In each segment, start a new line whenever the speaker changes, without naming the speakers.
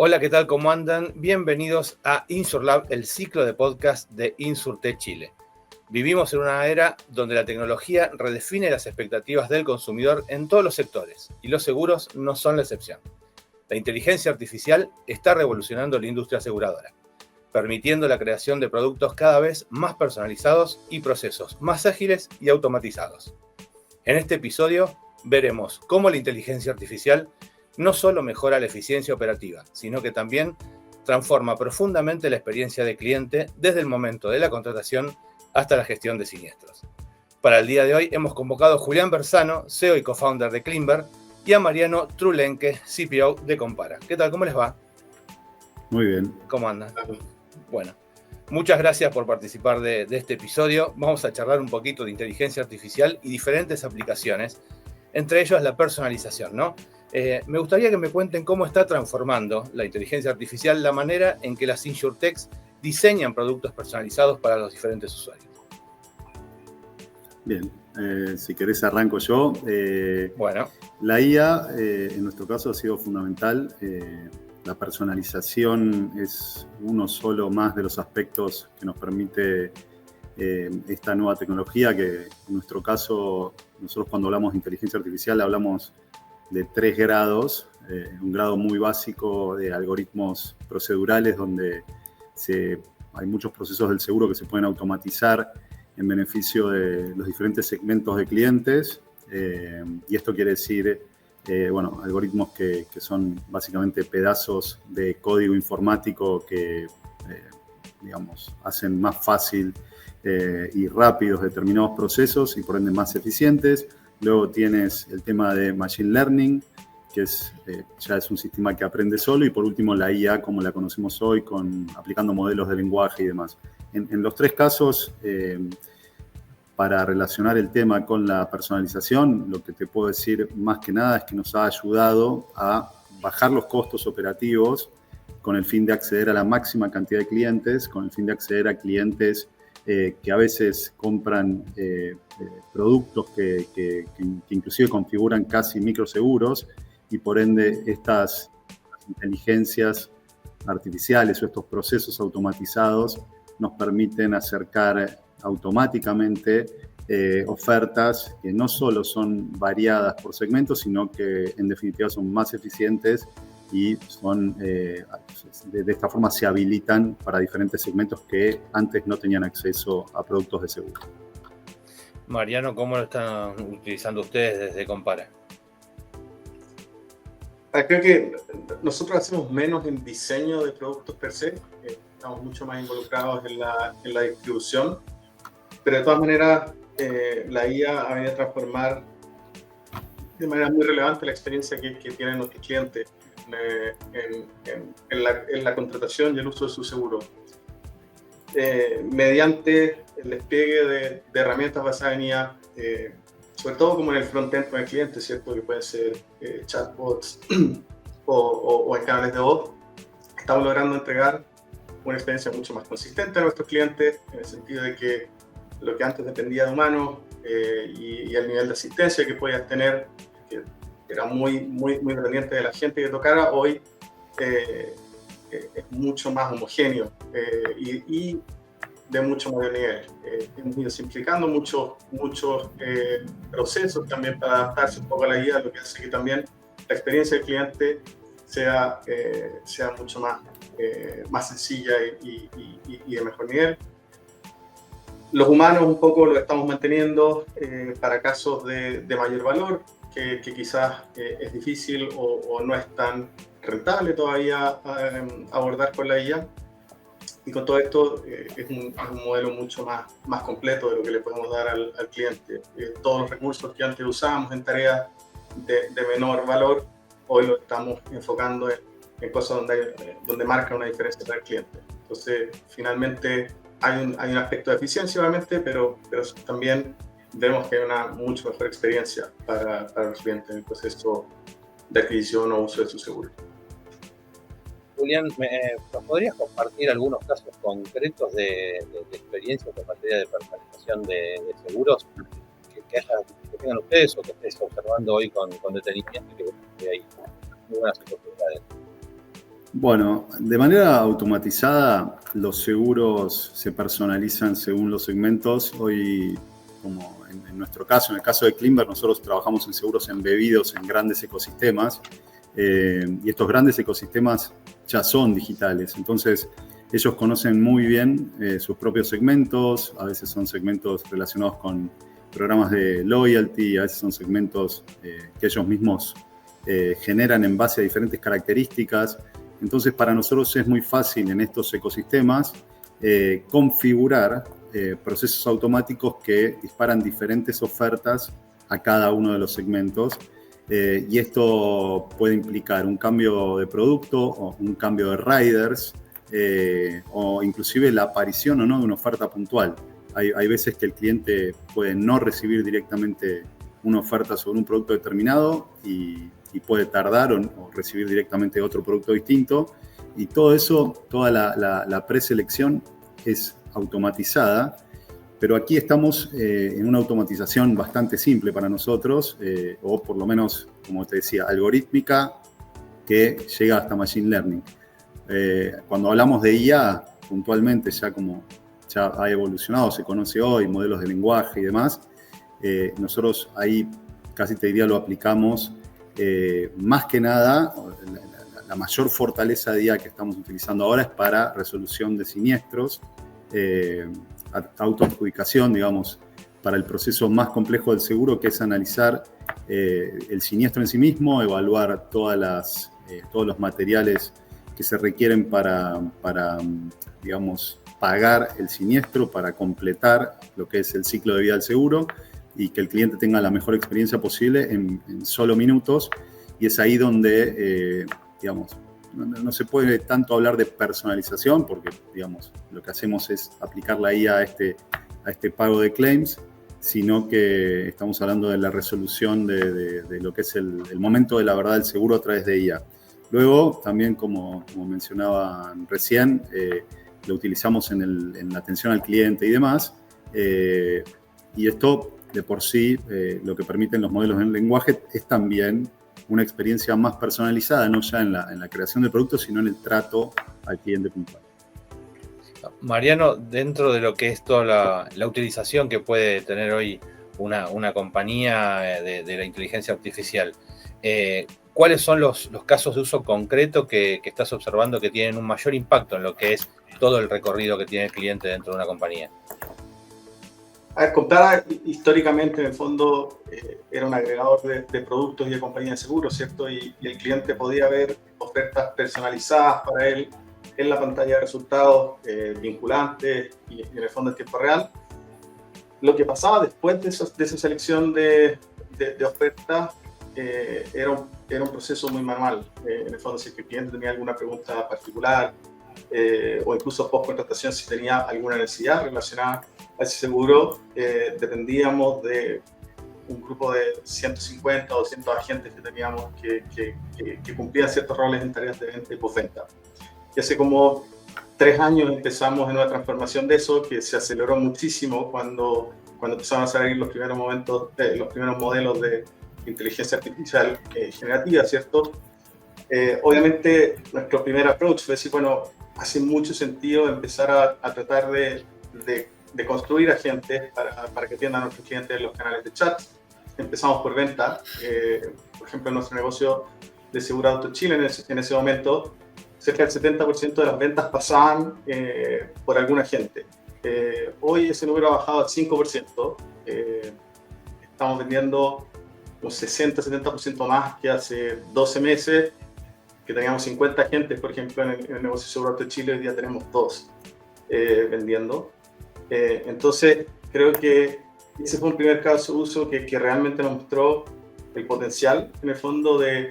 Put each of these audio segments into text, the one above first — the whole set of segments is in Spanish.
Hola, ¿qué tal? ¿Cómo andan? Bienvenidos a InsurLab, el ciclo de podcast de Insurtech Chile. Vivimos en una era donde la tecnología redefine las expectativas del consumidor en todos los sectores, y los seguros no son la excepción. La inteligencia artificial está revolucionando la industria aseguradora, permitiendo la creación de productos cada vez más personalizados y procesos más ágiles y automatizados. En este episodio veremos cómo la inteligencia artificial no solo mejora la eficiencia operativa, sino que también transforma profundamente la experiencia de cliente desde el momento de la contratación hasta la gestión de siniestros. Para el día de hoy hemos convocado a Julián Bersano, CEO y co-founder de Climber, y a Mariano Trulenque, CPO de Compara. ¿Qué tal? ¿Cómo les va?
Muy bien.
¿Cómo andan? Bueno, muchas gracias por participar de este episodio. Vamos a charlar un poquito de inteligencia artificial y diferentes aplicaciones, entre ellas la personalización, ¿no? Me gustaría que me cuenten cómo está transformando la inteligencia artificial la manera en que las InsurTechs diseñan productos personalizados para los diferentes usuarios.
Bien, si querés arranco yo.
Bueno.
La IA, en nuestro caso, ha sido fundamental. La personalización es uno solo más de los aspectos que nos permite esta nueva tecnología, que en nuestro caso, nosotros cuando hablamos de inteligencia artificial hablamos de 3 grados, un grado muy básico de algoritmos procedurales donde hay muchos procesos del seguro que se pueden automatizar en beneficio de los diferentes segmentos de clientes, y esto quiere decir algoritmos que son básicamente pedazos de código informático que hacen más fácil y rápidos determinados procesos y por ende más eficientes. Luego tienes el tema de Machine Learning, que ya es un sistema que aprende solo. Y por último, la IA, como la conocemos hoy, aplicando modelos de lenguaje y demás. En los 3 casos, para relacionar el tema con la personalización, lo que te puedo decir más que nada es que nos ha ayudado a bajar los costos operativos con el fin de acceder a la máxima cantidad de clientes, con el fin de acceder a clientes que a veces compran productos que inclusive configuran casi microseguros, y por ende estas inteligencias artificiales o estos procesos automatizados nos permiten acercar automáticamente ofertas que no solo son variadas por segmentos, sino que en definitiva son más eficientes y de esta forma se habilitan para diferentes segmentos que antes no tenían acceso a productos de seguro.
Mariano, ¿cómo lo están utilizando ustedes desde Compara?
Creo que nosotros hacemos menos en diseño de productos per se, estamos mucho más involucrados en la distribución, pero de todas maneras la IA ha venido a transformar de manera muy relevante la experiencia que tienen nuestros clientes en la contratación y el uso de su seguro. Mediante el despliegue de herramientas basadas en IA, sobre todo como en el front-end con el cliente, ¿cierto? Que pueden ser chatbots o en canales de voz, estamos logrando entregar una experiencia mucho más consistente a nuestros clientes, en el sentido de que lo que antes dependía de humanos y el nivel de asistencia que podías tener, que era muy dependiente de la gente que tocara, hoy es mucho más homogéneo y de mucho mayor nivel. Hemos ido simplificando muchos procesos también para adaptarse un poco a la guía, lo que hace que también la experiencia del cliente sea mucho más sencilla y de mejor nivel. Los humanos un poco lo estamos manteniendo para casos de mayor valor, que quizás es difícil o no es tan rentable todavía abordar con la IA. Y con todo esto es un modelo mucho más completo de lo que le podemos dar al cliente. Todos los recursos que antes usábamos en tareas de menor valor, hoy lo estamos enfocando en cosas donde marca una diferencia para el cliente. Entonces, finalmente hay un aspecto de eficiencia, obviamente, pero también vemos que hay una mucho mejor experiencia para los clientes en el proceso de adquisición o uso de su seguro.
Julián, ¿nos podrías compartir algunos casos concretos de experiencias en materia de personalización de seguros que tengan ustedes o que estés observando hoy con detenimiento y que hay muy buenas oportunidades?
Bueno, de manera automatizada, los seguros se personalizan según los segmentos. Hoy, como en nuestro caso, en el caso de Climber, nosotros trabajamos en seguros embebidos en grandes ecosistemas, y estos grandes ecosistemas ya son digitales. Entonces, ellos conocen muy bien sus propios segmentos. A veces son segmentos relacionados con programas de loyalty, a veces son segmentos que ellos mismos generan en base a diferentes características. Entonces, para nosotros es muy fácil en estos ecosistemas configurar procesos automáticos que disparan diferentes ofertas a cada uno de los segmentos. Y esto puede implicar un cambio de producto o un cambio de riders, o inclusive la aparición o no de una oferta puntual. Hay veces que el cliente puede no recibir directamente una oferta sobre un producto determinado y puede tardar o recibir directamente otro producto distinto. Y todo eso, toda la preselección es automatizada, pero aquí estamos en una automatización bastante simple para nosotros, o por lo menos, como te decía, algorítmica, que llega hasta Machine Learning. Cuando hablamos de IA, puntualmente, ya ha evolucionado, se conoce hoy, modelos de lenguaje y demás, nosotros ahí casi te diría lo aplicamos más que nada. La mayor fortaleza de IA que estamos utilizando ahora es para resolución de siniestros, autoadjudicación, digamos, para el proceso más complejo del seguro, que es analizar el siniestro en sí mismo, evaluar todos los materiales que se requieren para, digamos, pagar el siniestro, para completar lo que es el ciclo de vida del seguro y que el cliente tenga la mejor experiencia posible en solo minutos. Y es ahí donde, digamos, no se puede tanto hablar de personalización, porque, digamos, lo que hacemos es aplicar la IA a este pago de claims, sino que estamos hablando de la resolución de lo que es el momento de la verdad del seguro a través de IA. Luego, también, como mencionaban recién, lo utilizamos en la atención al cliente y demás, y esto de por sí, lo que permiten los modelos en lenguaje es también una experiencia más personalizada, no ya en la creación de productos, sino en el trato al cliente puntual.
Mariano, dentro de lo que es toda la utilización que puede tener hoy una compañía de la inteligencia artificial, ¿cuáles son los casos de uso concreto que estás observando que tienen un mayor impacto en lo que es todo el recorrido que tiene el cliente dentro de una compañía?
A ver, Compara históricamente, en el fondo, era un agregador de productos y de compañías de seguros, ¿cierto? Y el cliente podía ver ofertas personalizadas para él en la pantalla de resultados, vinculantes y en el fondo en tiempo real. Lo que pasaba después de esa selección de ofertas era un proceso muy manual. En el fondo, si el cliente tenía alguna pregunta particular, o incluso post-contratación, si tenía alguna necesidad relacionada a ese seguro, dependíamos de un grupo de 150 o 200 agentes que teníamos que cumplían ciertos roles en tareas de venta y postventa. Y hace como 3 años empezamos en una transformación de eso, que se aceleró muchísimo cuando empezaron a salir los primeros modelos de inteligencia artificial generativa, ¿cierto? Obviamente, nuestro primer approach fue decir, bueno, hace mucho sentido empezar a tratar de construir agentes para que atiendan a nuestros clientes en los canales de chat. Empezamos por venta. Por ejemplo, en nuestro negocio de Seguro Auto Chile, en ese momento, cerca del 70% de las ventas pasaban por algún agente. Hoy ese número ha bajado al 5%. Estamos vendiendo un 60-70% más que hace 12 meses, que teníamos 50 agentes, por ejemplo, en el negocio de Seguro Auto Chile. Hoy día tenemos 2 vendiendo. Entonces, creo que ese fue un primer caso de uso que realmente nos mostró el potencial, en el fondo, de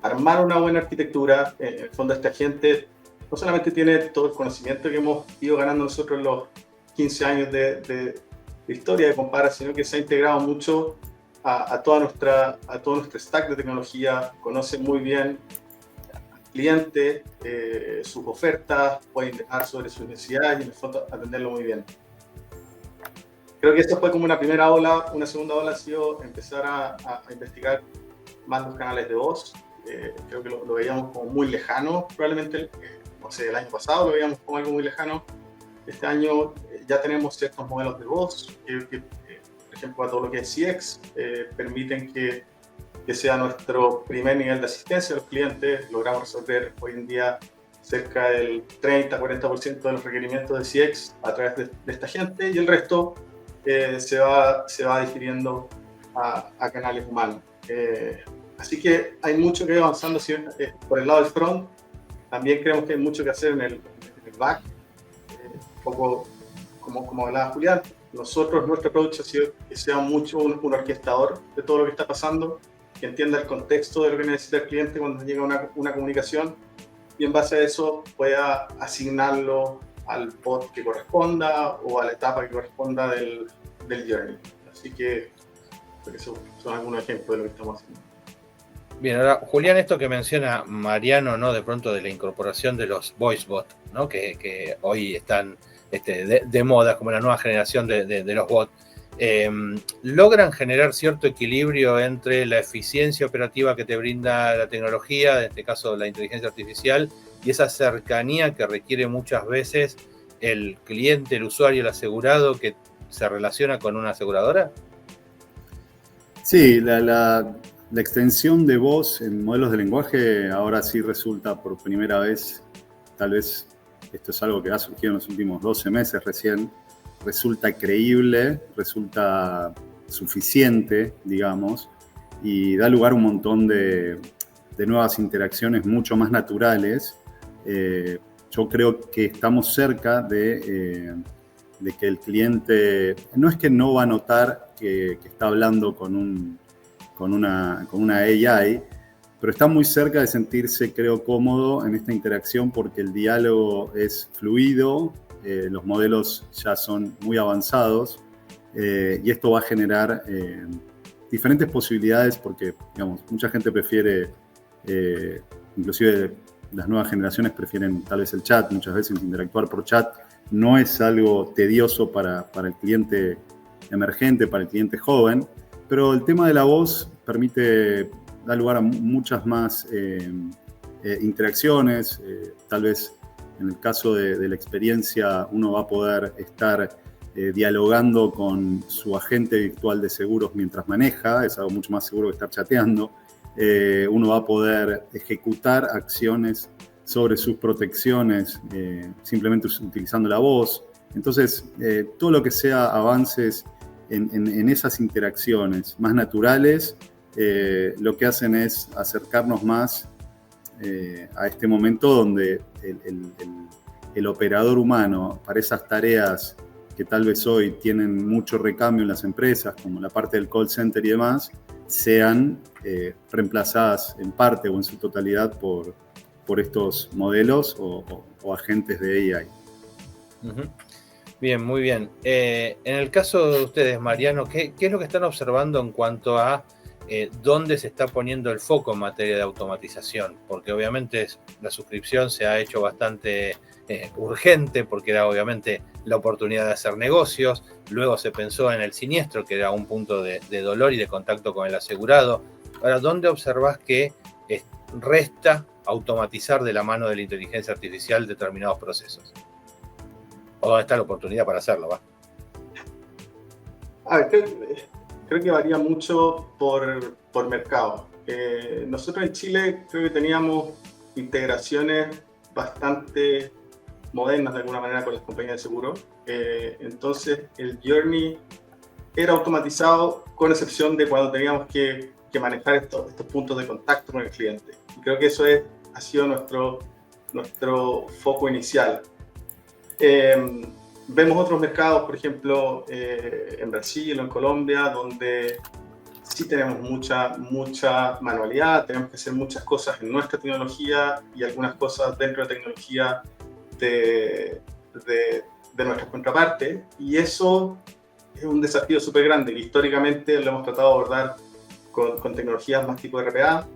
armar una buena arquitectura. En el fondo, este agente no solamente tiene todo el conocimiento que hemos ido ganando nosotros en los 15 años de historia de Compara, sino que se ha integrado mucho a todo nuestro stack de tecnología. Conoce muy bien al cliente, sus ofertas, puede indagar sobre sus necesidades y en el fondo atenderlo muy bien. Creo que esto fue como una primera ola. Una segunda ola ha sido empezar a investigar más los canales de voz creo que lo veíamos como muy lejano, probablemente, no sé, el año pasado lo veíamos como algo muy lejano. Este año ya tenemos ciertos modelos de voz que por ejemplo, a todo lo que es CX, permiten que sea nuestro primer nivel de asistencia a los clientes. Logramos resolver hoy en día cerca del 30-40% de los requerimientos de CX a través de esta gente, y el resto se va difiriendo a canales humanos. Así que hay mucho que ir avanzando por el lado del front. También creemos que hay mucho que hacer en el back, un poco como hablaba Julián. Nuestro approach ha sido que sea mucho un orquestador de todo lo que está pasando, que entienda el contexto de lo que necesita el cliente cuando llega una comunicación, y en base a eso pueda asignarlo al bot que corresponda o a la etapa que corresponda del journey. Así que esos son algunos ejemplos de lo que estamos haciendo.
Bien, ahora, Julián, esto que menciona Mariano, ¿no? De pronto de la incorporación de los voice bots, ¿no? Que hoy están de moda, como la nueva generación de los bots, logran generar cierto equilibrio entre la eficiencia operativa que te brinda la tecnología, en este caso la inteligencia artificial, y esa cercanía que requiere muchas veces el cliente, el usuario, el asegurado que se relaciona con una aseguradora.
Sí, la extensión de voz en modelos de lenguaje ahora sí resulta por primera vez, tal vez esto es algo que ha surgido en los últimos 12 meses recién, resulta creíble, resulta suficiente, digamos, y da lugar a un montón de nuevas interacciones mucho más naturales. Yo creo que estamos cerca de que el cliente, no es que no va a notar que está hablando con una AI, pero está muy cerca de sentirse, creo, cómodo en esta interacción porque el diálogo es fluido, los modelos ya son muy avanzados, y esto va a generar diferentes posibilidades porque, digamos, mucha gente prefiere, inclusive las nuevas generaciones prefieren tal vez el chat, muchas veces interactuar por chat no es algo tedioso para el cliente emergente, para el cliente joven, pero el tema de la voz da lugar a muchas más interacciones. Tal vez en el caso de la experiencia uno va a poder estar dialogando con su agente virtual de seguros mientras maneja, es algo mucho más seguro que estar chateando. Uno va a poder ejecutar acciones sobre sus protecciones simplemente utilizando la voz. Entonces, todo lo que sea avances en esas interacciones más naturales, lo que hacen es acercarnos más a este momento donde el operador humano para esas tareas que tal vez hoy tienen mucho recambio en las empresas, como la parte del call center y demás, sean reemplazadas en parte o en su totalidad por estos modelos o agentes de AI.
Uh-huh. Bien, muy bien. En el caso de ustedes, Mariano, ¿qué es lo que están observando en cuanto a dónde se está poniendo el foco en materia de automatización? Porque obviamente la suscripción se ha hecho bastante urgente, porque era obviamente la oportunidad de hacer negocios. Luego se pensó en el siniestro, que era un punto de dolor y de contacto con el asegurado. Ahora, ¿dónde observás que resta automatizar de la mano de la inteligencia artificial determinados procesos? ¿O dónde está la oportunidad para hacerlo? ¿Va?
A ver, creo que varía mucho por mercado. Nosotros en Chile creo que teníamos integraciones bastante modernas de alguna manera con las compañías de seguro. Entonces el journey era automatizado con excepción de cuando teníamos que manejar estos puntos de contacto con el cliente. Y creo que eso ha sido nuestro foco inicial. Vemos otros mercados, por ejemplo, en Brasil o en Colombia, donde sí tenemos mucha manualidad, tenemos que hacer muchas cosas en nuestra tecnología y algunas cosas dentro de la tecnología de nuestra contraparte, y eso es un desafío súper grande, que históricamente lo hemos tratado de abordar con tecnologías más tipo RPA,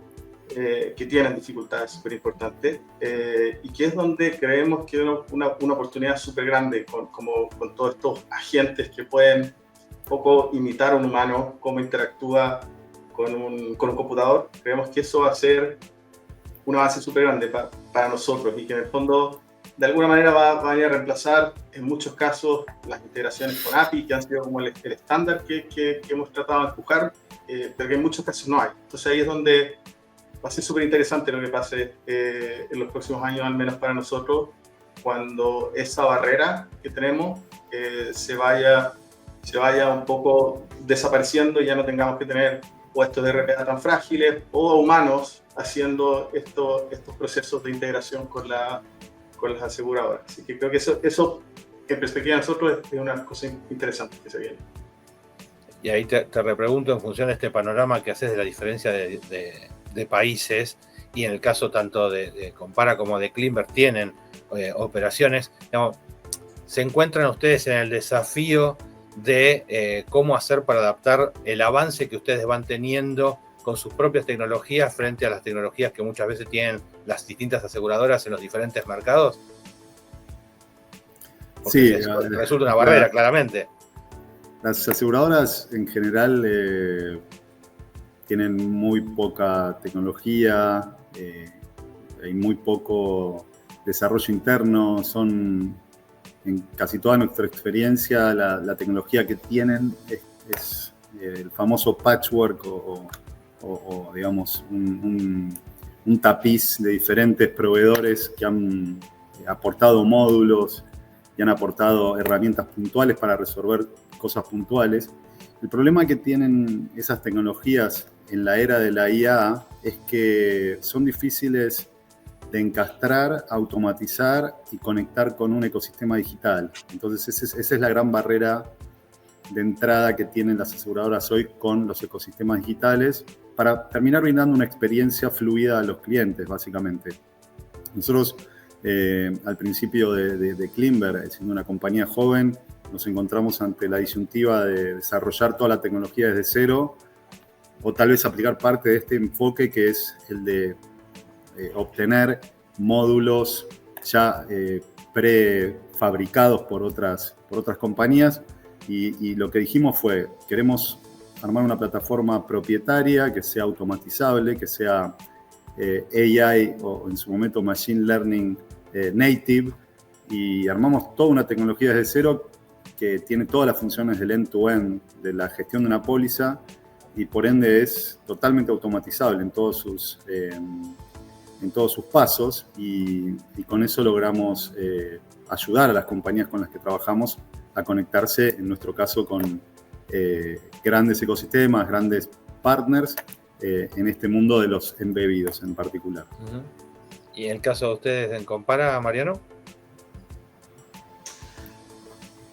que tienen dificultades súper importantes, y que es donde creemos que hay una oportunidad súper grande con todos estos agentes que pueden un poco imitar a un humano, cómo interactúa con un computador. Creemos que eso va a ser un avance súper grande para nosotros y que en el fondo de alguna manera va a venir a reemplazar en muchos casos las integraciones con API, que han sido como el estándar que hemos tratado de empujar, pero que en muchos casos no hay. Entonces ahí es donde va a ser súper interesante lo que pase en los próximos años, al menos para nosotros, cuando esa barrera que tenemos se vaya un poco desapareciendo y ya no tengamos que tener puestos de RPA tan frágiles o humanos haciendo estos procesos de integración con las aseguradoras. Así que creo que eso en perspectiva de nosotros, es una cosa interesante que se viene.
Y ahí te repregunto en función de este panorama que haces de la diferencia de países, y en el caso tanto de Compara como de Climber tienen operaciones, digamos, ¿se encuentran ustedes en el desafío de cómo hacer para adaptar el avance que ustedes van teniendo con sus propias tecnologías frente a las tecnologías que muchas veces tienen las distintas aseguradoras en los diferentes mercados? Porque sí, resulta una barrera, claramente.
Las aseguradoras en general tienen muy poca tecnología, hay muy poco desarrollo interno, en casi toda nuestra experiencia la tecnología que tienen es el famoso patchwork o digamos un tapiz de diferentes proveedores que han aportado módulos y han aportado herramientas puntuales para resolver cosas puntuales. El problema que tienen esas tecnologías en la era de la IA es que son difíciles de encastrar, automatizar y conectar con un ecosistema digital. Entonces esa es la gran barrera de entrada que tienen las aseguradoras hoy con los ecosistemas digitales para terminar brindando una experiencia fluida a los clientes, básicamente. Nosotros, al principio de Climber, siendo una compañía joven, nos encontramos ante la disyuntiva de desarrollar toda la tecnología desde cero o tal vez aplicar parte de este enfoque que es el de obtener módulos ya prefabricados por otras compañías y lo que dijimos fue, queremos armar una plataforma propietaria que sea automatizable, que sea AI o en su momento Machine Learning native, y armamos toda una tecnología desde cero que tiene todas las funciones del end-to-end de la gestión de una póliza y por ende es totalmente automatizable en todos sus pasos y con eso logramos ayudar a las compañías con las que trabajamos a conectarse, en nuestro caso, con grandes ecosistemas, grandes partners en este mundo de los embebidos en particular.
Uh-huh. ¿Y en el caso de ustedes en Compara, Mariano?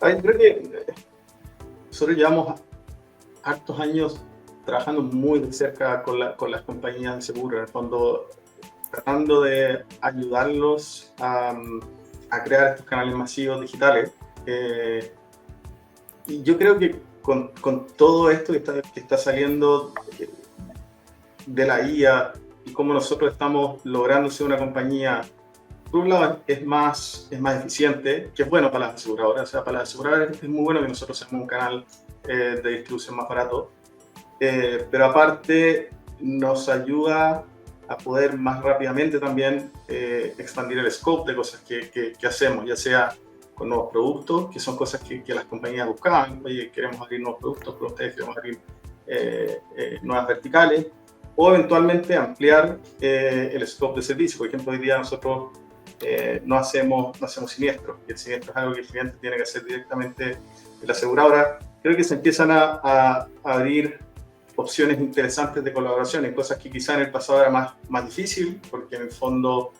Creo que nosotros llevamos hartos años trabajando muy de cerca con las compañías de seguro, en el fondo tratando de ayudarlos a crear estos canales masivos digitales. Y yo creo que con todo esto que está saliendo de la IA y cómo nosotros estamos logrando ser una compañía, por un lado es más eficiente, que es bueno para las aseguradoras. O sea, para las aseguradoras es muy bueno que nosotros seamos un canal de distribución más barato, pero aparte nos ayuda a poder más rápidamente también expandir el scope de cosas que hacemos, ya sea con nuevos productos, que son cosas que las compañías buscaban. Oye, queremos abrir nuevos productos, pero ustedes queremos abrir nuevas verticales, o eventualmente ampliar el scope de servicio. Por ejemplo, hoy día nosotros no hacemos siniestros, y el siniestro es algo que el cliente tiene que hacer directamente en la aseguradora. Creo que se empiezan a abrir opciones interesantes de colaboración en cosas que quizá en el pasado era más difícil, porque en el fondo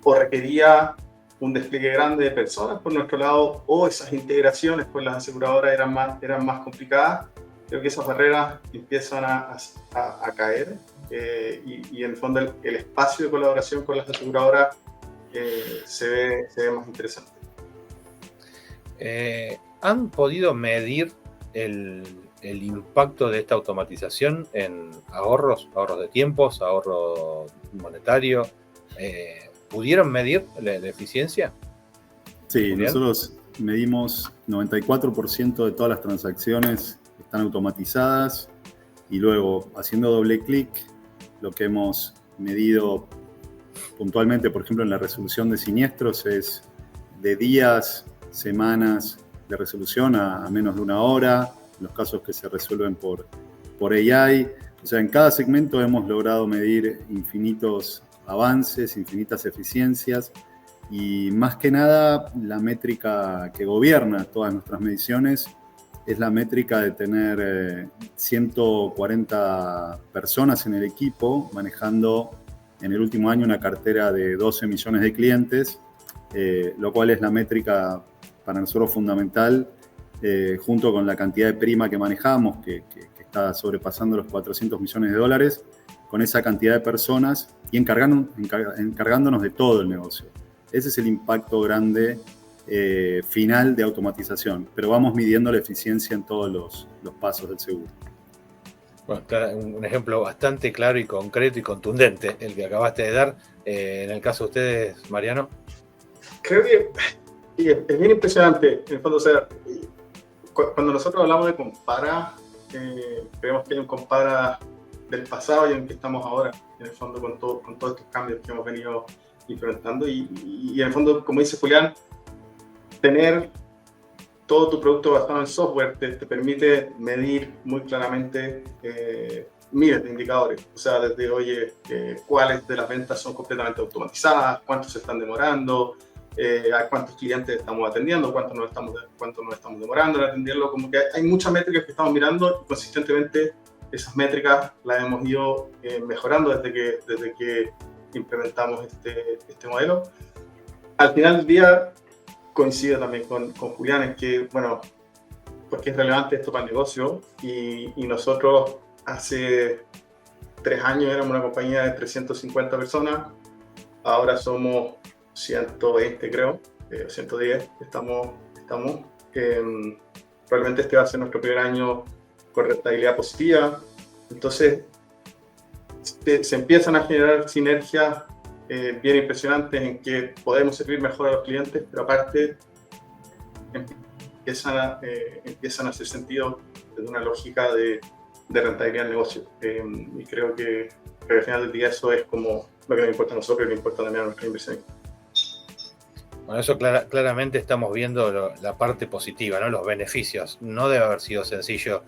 o requería un despliegue grande de personas por nuestro lado, o esas integraciones con las aseguradoras eran más complicadas. Creo que esas barreras empiezan a caer y en el fondo el espacio de colaboración con las aseguradoras se ve más interesante.
¿Han podido medir el impacto de esta automatización en ahorros de tiempos, ahorro monetario? ¿Pudieron medir la eficiencia?
Sí, nosotros medimos 94% de todas las transacciones están automatizadas y luego haciendo doble clic lo que hemos medido puntualmente, por ejemplo, en la resolución de siniestros, es de días, semanas de resolución a menos de una hora, los casos que se resuelven por AI. O sea, en cada segmento hemos logrado medir infinitos avances, infinitas eficiencias, y más que nada la métrica que gobierna todas nuestras mediciones es la métrica de tener 140 personas en el equipo manejando en el último año una cartera de 12 millones de clientes, lo cual es la métrica para nosotros fundamental, junto con la cantidad de prima que manejamos, que está sobrepasando los $400 millones, con esa cantidad de personas y encargándonos de todo el negocio. Ese es el impacto grande final de automatización, pero vamos midiendo la eficiencia en todos los pasos del seguro.
Bueno, claro, un ejemplo bastante claro y concreto y contundente el que acabaste de dar. En el caso de ustedes, Mariano.
Creo que es bien impresionante. En el fondo, o sea, cuando nosotros hablamos de Compara, creemos que hay un Compara del pasado y en el que estamos ahora, en el fondo, con todos estos cambios que hemos venido implementando. Y en el fondo, como dice Julián, tener todo tu producto basado en software te permite medir muy claramente miles de indicadores. O sea, desde, oye, cuáles de las ventas son completamente automatizadas, cuántos se están demorando, a cuántos clientes estamos atendiendo, cuánto nos estamos demorando en atenderlo. Como que hay muchas métricas que estamos mirando y consistentemente esas métricas las hemos ido mejorando desde que implementamos este modelo. Al final del día, coincido también con Julián en que, bueno, porque es relevante esto para el negocio y nosotros hace 3 años éramos una compañía de 350 personas, ahora somos 120 creo, 110 estamos. Probablemente este va a ser nuestro primer año con rentabilidad positiva, entonces se empiezan a generar sinergias bien impresionantes en que podemos servir mejor a los clientes, pero aparte empiezan a hacer sentido desde una lógica de rentabilidad del negocio. Y creo que al final del día eso es como lo que nos importa a nosotros y le importa también a nuestra inversión.
Bueno, eso claramente estamos viendo la parte positiva, ¿no? Los beneficios. No debe haber sido sencillo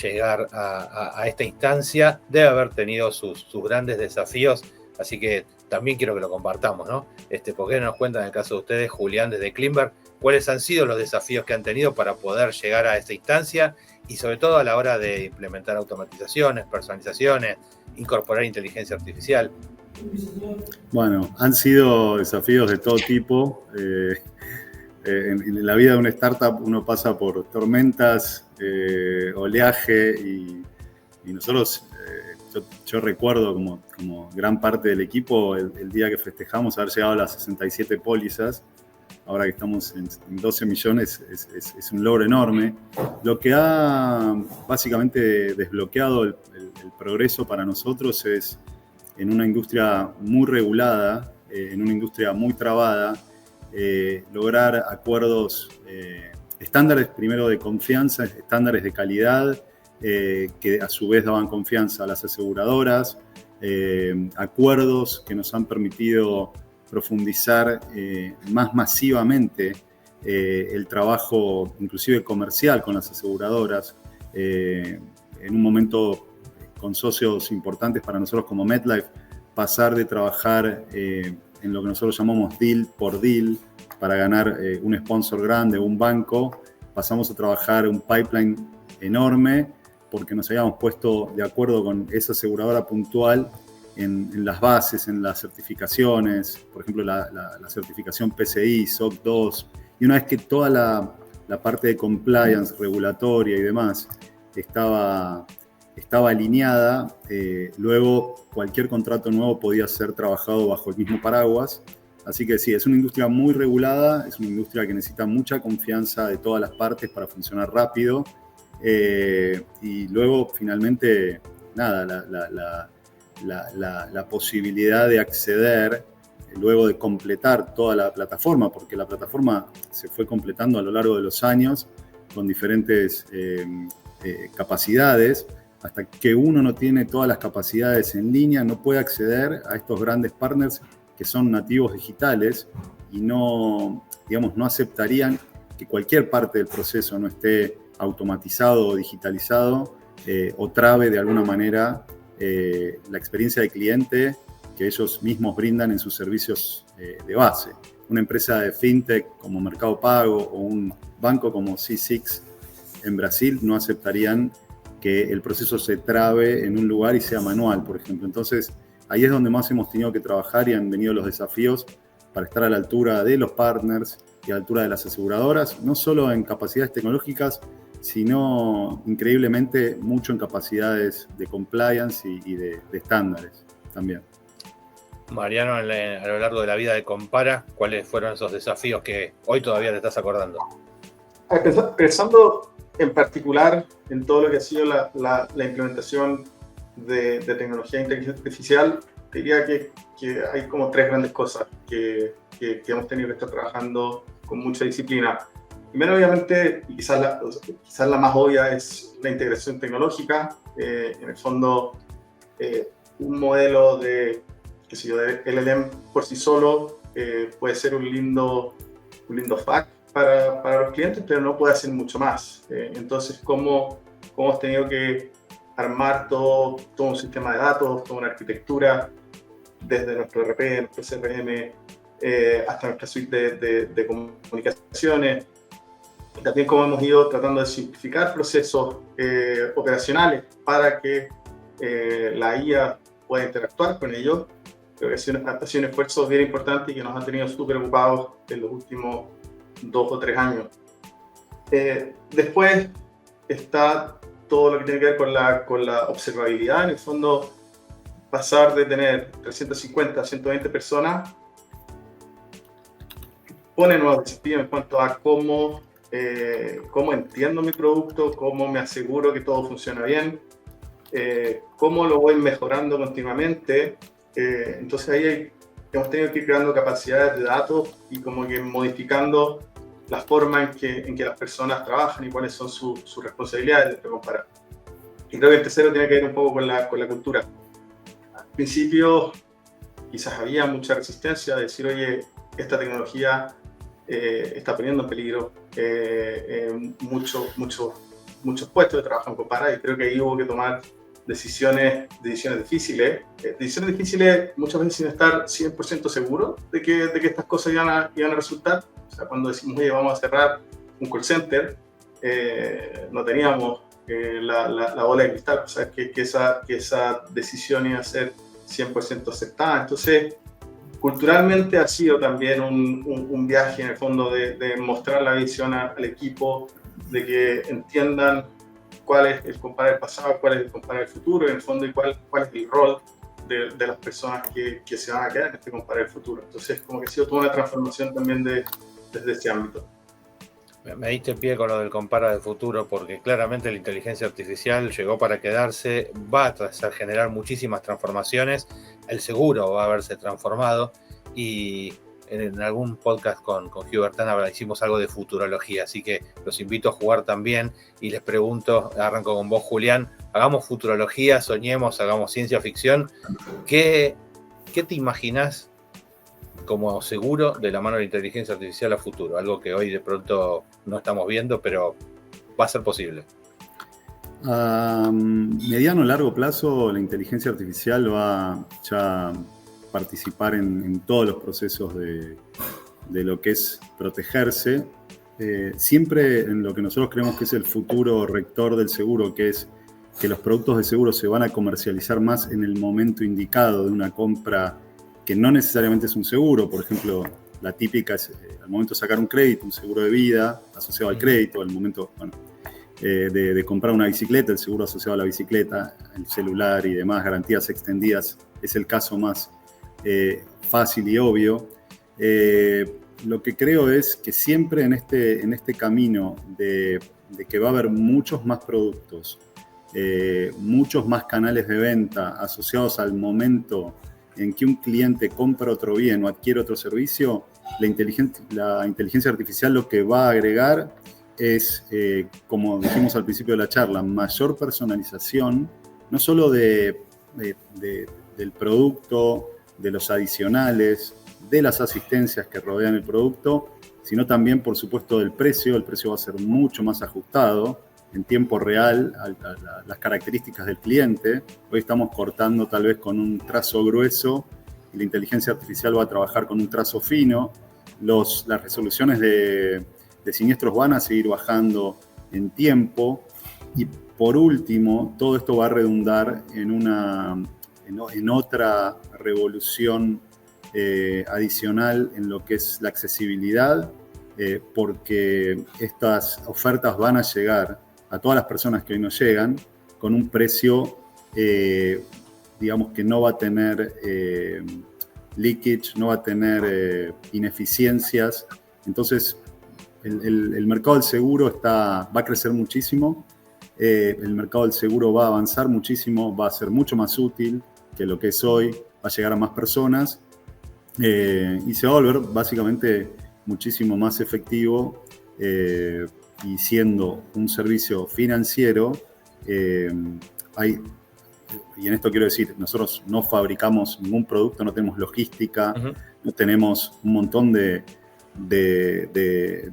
llegar a esta instancia, debe haber tenido sus grandes desafíos, así que también quiero que lo compartamos, ¿no? ¿Por qué no nos cuentan en el caso de ustedes, Julián, desde Cleanverk, cuáles han sido los desafíos que han tenido para poder llegar a esta instancia y sobre todo a la hora de implementar automatizaciones, personalizaciones, incorporar inteligencia artificial?
Bueno, han sido desafíos de todo tipo. En la vida de una startup uno pasa por tormentas, oleaje y nosotros, yo recuerdo como gran parte del equipo el día que festejamos haber llegado a las 67 pólizas. Ahora que estamos en 12 millones es un logro enorme. Lo que ha básicamente desbloqueado el progreso para nosotros es, en una industria muy regulada, en una industria muy trabada, lograr acuerdos, estándares primero de confianza, estándares de calidad, que a su vez daban confianza a las aseguradoras, acuerdos que nos han permitido profundizar más masivamente el trabajo inclusive comercial con las aseguradoras, en un momento con socios importantes para nosotros como MetLife, pasar de trabajar en lo que nosotros llamamos deal por deal para ganar un sponsor grande o un banco, pasamos a trabajar un pipeline enorme porque nos habíamos puesto de acuerdo con esa aseguradora puntual en las bases, en las certificaciones, por ejemplo la certificación PCI, SOC 2, y una vez que toda la parte de compliance regulatoria y demás estaba alineada, luego cualquier contrato nuevo podía ser trabajado bajo el mismo paraguas. Así que sí, es una industria muy regulada, es una industria que necesita mucha confianza de todas las partes para funcionar rápido. Y luego, finalmente, nada, la posibilidad de acceder, luego de completar toda la plataforma, porque la plataforma se fue completando a lo largo de los años con diferentes capacidades, hasta que uno no tiene todas las capacidades en línea, no puede acceder a estos grandes partners que son nativos digitales y no, digamos, no aceptarían que cualquier parte del proceso no esté automatizado o digitalizado o trabe de alguna manera la experiencia de cliente que ellos mismos brindan en sus servicios de base. Una empresa de fintech como Mercado Pago o un banco como C6 en Brasil no aceptarían que el proceso se trabe en un lugar y sea manual, por ejemplo. Entonces, ahí es donde más hemos tenido que trabajar y han venido los desafíos para estar a la altura de los partners y a la altura de las aseguradoras, no solo en capacidades tecnológicas, sino increíblemente mucho en capacidades de compliance y de estándares también.
Mariano, a lo largo de la vida de Compara, ¿cuáles fueron esos desafíos que hoy todavía te estás acordando?
Pensando en particular en todo lo que ha sido la implementación de tecnología de inteligencia artificial, diría que hay como tres grandes cosas que hemos tenido que estar trabajando con mucha disciplina. Primero, obviamente, y quizás la más obvia, es la integración tecnológica. En el fondo, un modelo de LLM por sí solo puede ser un lindo fact para los clientes, pero no puede hacer mucho más. Entonces, ¿cómo hemos tenido que armar todo un sistema de datos, toda una arquitectura, desde nuestro ERP, nuestro CRM, hasta nuestra suite de comunicaciones? También cómo hemos ido tratando de simplificar procesos operacionales para que la IA pueda interactuar con ellos. Creo que ha sido un esfuerzo bien importante y que nos ha tenido súper ocupados en los últimos 2 o 3 años. Después está todo lo que tiene que ver con la observabilidad. En el fondo, pasar de tener 350 a 120 personas pone nuevos desafíos en cuanto a cómo entiendo mi producto, cómo me aseguro que todo funciona bien, cómo lo voy mejorando continuamente. Entonces ahí hemos tenido que ir creando capacidades de datos y como que modificando la forma en que las personas trabajan y cuáles son sus responsabilidades de comparar. Y creo que el tercero tiene que ver un poco con la cultura. Al principio quizás había mucha resistencia de decir, oye, esta tecnología está poniendo en peligro muchos puestos de trabajo en Compara, y creo que ahí hubo que tomar decisiones difíciles. Decisiones difíciles muchas veces sin estar 100% seguro de que estas cosas iban a resultar. O sea, cuando decimos, oye, vamos a cerrar un call center, no teníamos la bola de cristal, o sea, que esa decisión iba a ser 100% aceptada. Entonces, culturalmente ha sido también un viaje en el fondo de mostrar la visión al equipo, de que entiendan cuál es el Compara del pasado, cuál es el Compara del futuro, en el fondo, y cuál es el rol de las personas que se van a quedar en este Compara del futuro. Entonces, como que ha sido toda una transformación también desde ese ámbito.
Me diste pie con lo del Compara del futuro, porque claramente la inteligencia artificial llegó para quedarse, va a generar muchísimas transformaciones, el seguro va a haberse transformado, y en algún podcast con Hubert Tanner hicimos algo de futurología, así que los invito a jugar también y les pregunto, arranco con vos, Julián, hagamos futurología, soñemos, hagamos ciencia ficción. ¿Qué te imaginás como seguro de la mano de la inteligencia artificial a futuro? Algo que hoy de pronto no estamos viendo, pero va a ser posible.
A mediano o largo plazo, la inteligencia artificial va ya a participar en todos los procesos de lo que es protegerse. Siempre en lo que nosotros creemos que es el futuro rector del seguro, que es que los productos de seguro se van a comercializar más en el momento indicado de una compra que no necesariamente es un seguro. Por ejemplo, la típica es al momento de sacar un crédito, un seguro de vida asociado al crédito, al momento de comprar una bicicleta, el seguro asociado a la bicicleta, el celular y demás, garantías extendidas, es el caso más fácil y obvio. Lo que creo es que siempre en este camino de que va a haber muchos más productos, muchos más canales de venta asociados al momento en que un cliente compra otro bien o adquiere otro servicio, la inteligencia artificial lo que va a agregar es, como dijimos al principio de la charla, mayor personalización, no solo del producto, de los adicionales, de las asistencias que rodean el producto, sino también, por supuesto, del precio. El precio va a ser mucho más ajustado en tiempo real a las características del cliente. Hoy estamos cortando tal vez con un trazo grueso y la inteligencia artificial va a trabajar con un trazo fino. Las resoluciones de siniestros van a seguir bajando en tiempo. Y por último, todo esto va a redundar en otra revolución adicional en lo que es la accesibilidad, porque estas ofertas van a llegar a todas las personas que hoy nos llegan con un precio, digamos, que no va a tener leakage, no va a tener ineficiencias. Entonces, el mercado del seguro va a crecer muchísimo, el mercado del seguro va a avanzar muchísimo, va a ser mucho más útil que lo que es hoy, va a llegar a más personas y se va a volver básicamente muchísimo más efectivo, y siendo un servicio financiero, y en esto quiero decir, nosotros no fabricamos ningún producto, no tenemos logística, no tenemos un montón de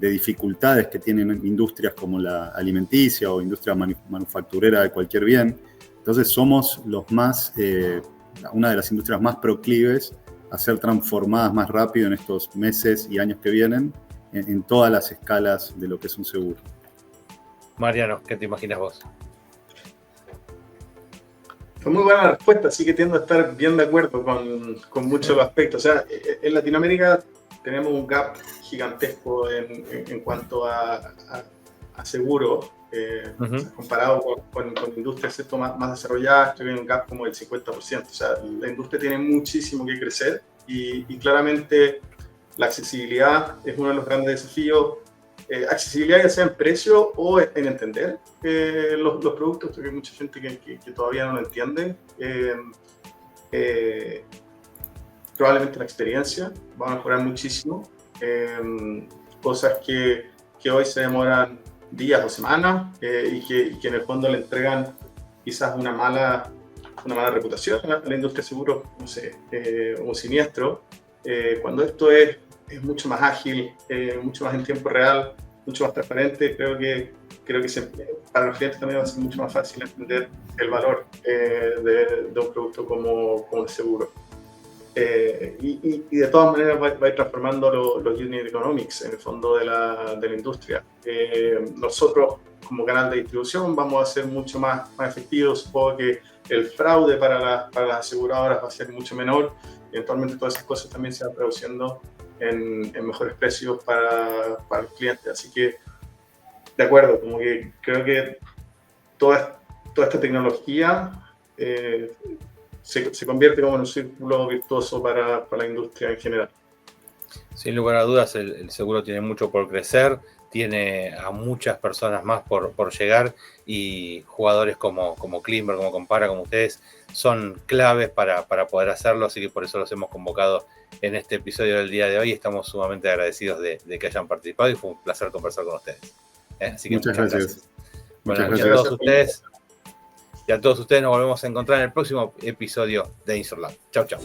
dificultades que tienen industrias como la alimenticia o industria manufacturera de cualquier bien. Entonces somos una de las industrias más proclives a ser transformadas más rápido en estos meses y años que vienen en todas las escalas de lo que es un seguro.
Mariano, ¿qué te imaginas vos?
Fue muy buena la respuesta, así que tiendo a estar bien de acuerdo con muchos de los aspectos. O sea, en Latinoamérica tenemos un gap gigantesco en cuanto a seguro, comparado con industrias más desarrolladas, creo que hay un gap como del 50%. O sea, la industria tiene muchísimo que crecer y claramente la accesibilidad es uno de los grandes desafíos. Accesibilidad ya sea en precio o en entender los productos, porque hay mucha gente que todavía no lo entiende. Probablemente la experiencia va a mejorar muchísimo. Cosas que hoy se demoran días o semanas y que en el fondo le entregan quizás una mala reputación a la industria de seguros, no sé, o siniestro, cuando esto es mucho más ágil, mucho más en tiempo real, mucho más transparente. Creo que para los clientes también va a ser mucho más fácil entender el valor de un producto como el seguro. Y de todas maneras va a ir transformando los unit economics en el fondo de la industria. Nosotros como canal de distribución vamos a ser mucho más efectivos. Supongo que el fraude para las aseguradoras va a ser mucho menor. Eventualmente todas esas cosas también se van traduciendo en mejores precios para los clientes. Así que, de acuerdo, como que creo que toda esta tecnología se convierte como en un círculo virtuoso para la industria en general.
Sin lugar a dudas, el seguro tiene mucho por crecer, tiene a muchas personas más por llegar, y jugadores como Climber, como Compara, como ustedes, son claves para poder hacerlo, así que por eso los hemos convocado en este episodio del día de hoy. Estamos sumamente agradecidos de que hayan participado y fue un placer conversar con ustedes. Así que muchas gracias. Bueno, muchas gracias a todos ustedes. Y a todos ustedes nos volvemos a encontrar en el próximo episodio de InsurLab. Chau, chau.